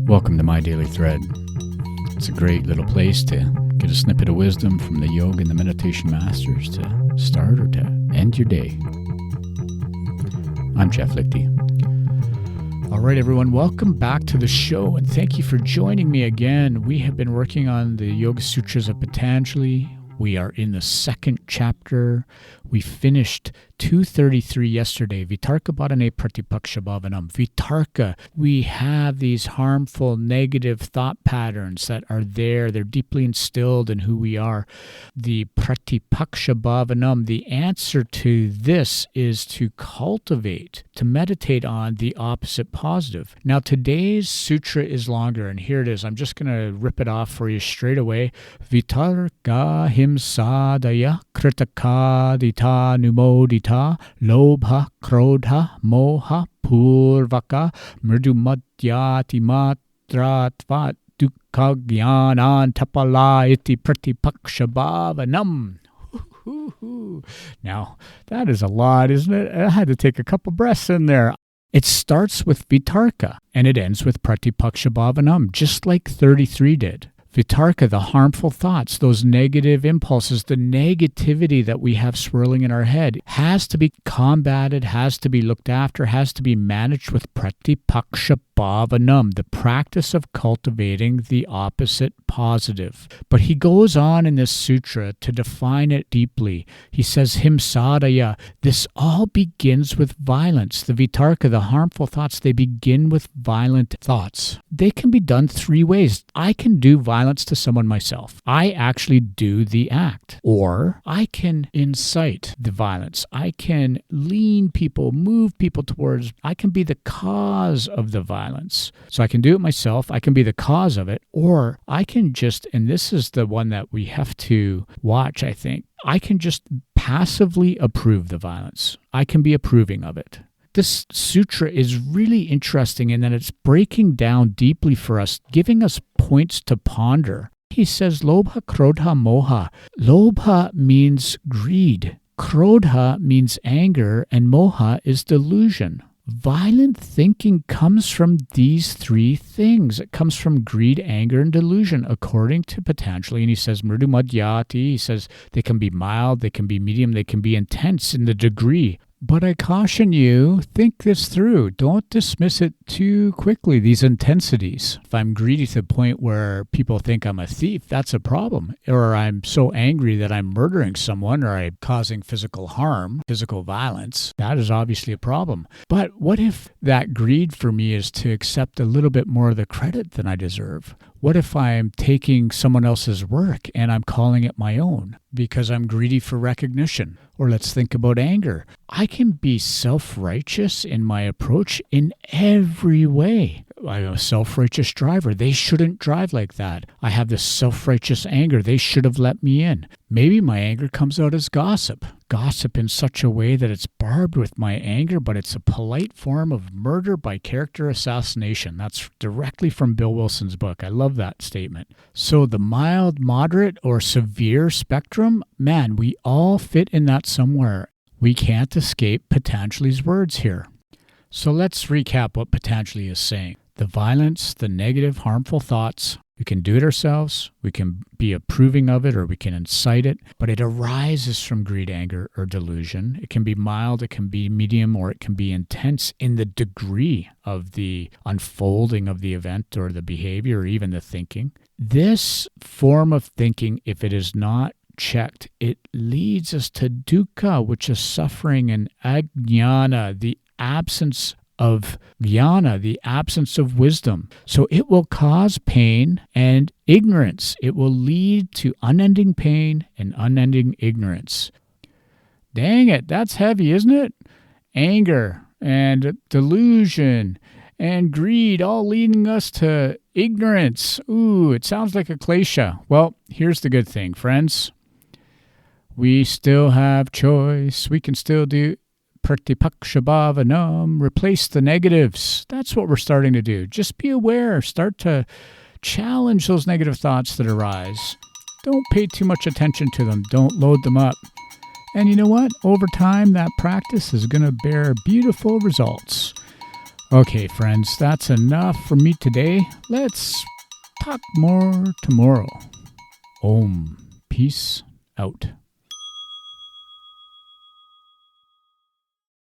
Welcome to My Daily Thread. It's a great little place to get a snippet of wisdom from the yoga and the meditation masters to start or to end your day. I'm Jeff Lichty. All right, everyone, welcome back to the show, and thank you for joining me again. We have been working on the Yoga Sutras of Patanjali. We are in the second chapter. We finished 233 yesterday. Vitarka-bādhane pratipakṣa-bhāvanam. Vitarka. We have these harmful, negative thought patterns that are there. They're deeply instilled in who we are. The pratipakṣa-bhāvanam, the answer to this is to cultivate, to meditate on the opposite positive. Now, today's sutra is longer, and here it is. I'm just going to rip it off for you straight away. Vitarka hiṃsādayaḥ kṛta-kārita-anumoditāḥ lobha-krodha-moha-pūrvakāḥ mṛdu-madhya-adhimātra duḥkha-ajñāna-ananta-phalāḥ iti pratipakṣa-bhāvanam. Now, that is a lot, isn't it? I had to take a couple breaths in there. It starts with vitarka, and it ends with pratipakṣa-bhāvanam, just like 33 did. Vitarka, the harmful thoughts, those negative impulses, the negativity that we have swirling in our head has to be combated, has to be looked after, has to be managed with pratipakṣa-bhāvanam, the practice of cultivating the opposite positive. But he goes on in this sutra to define it deeply. He says, hiṃsādayaḥ, this all begins with violence. The vitarka, the harmful thoughts, they begin with violent thoughts. They can be done three ways. I can do violence to someone myself. I actually do the act. Or I can incite the violence. I can lean people, move people towards, I can be the cause of the violence. So I can do it myself. I can be the cause of it. Or I can just, and this is the one that we have to watch, I think, I can just passively approve the violence. I can be approving of it. This sutra is really interesting in that it's breaking down deeply for us, giving us points to ponder. He says, lobha-krodha-moha. Lobha means greed. Krodha means anger, and moha is delusion. Violent thinking comes from these three things. It comes from greed, anger, and delusion, according to Patanjali. And he says, mṛdu-madhya-adhimātra. He says they can be mild, they can be medium, they can be intense in the degree. But I caution you, think this through. Don't dismiss it too quickly, these intensities. If I'm greedy to the point where people think I'm a thief, that's a problem. Or I'm so angry that I'm murdering someone, or I'm causing physical harm, physical violence, that is obviously a problem. But what if that greed for me is to accept a little bit more of the credit than I deserve? What if I'm taking someone else's work and I'm calling it my own because I'm greedy for recognition? Or let's think about anger. I can be self-righteous in my approach in every way. I'm a self-righteous driver. They shouldn't drive like that. I have this self-righteous anger. They should have let me in. Maybe my anger comes out as gossip. Gossip in such a way that it's barbed with my anger, but it's a polite form of murder by character assassination. That's directly from Bill Wilson's book. I love that statement. So the mild, moderate, or severe spectrum, man, we all fit in that somewhere. We can't escape Patanjali's words here. So let's recap what Patanjali is saying. The violence, the negative, harmful thoughts, we can do it ourselves, we can be approving of it, or we can incite it, but it arises from greed, anger, or delusion. It can be mild, it can be medium, or it can be intense in the degree of the unfolding of the event or the behavior or even the thinking. This form of thinking, if it is not checked, it leads us to dukkha, which is suffering, and ajñāna, the absence of jnana, the absence of wisdom. So it will cause pain and ignorance. It will lead to unending pain and unending ignorance. Dang it, that's heavy, isn't it? Anger and delusion and greed all leading us to ignorance. Ooh, it sounds like a klesha. Well, here's the good thing, friends. We still have choice. We can still do pratipakṣa-bhāvanam, replace the negatives. That's what we're starting to do. Just be aware. Start to challenge those negative thoughts that arise. Don't pay too much attention to them. Don't load them up. And you know what? Over time, that practice is going to bear beautiful results. Okay, friends, that's enough for me today. Let's talk more tomorrow. Om. Peace out.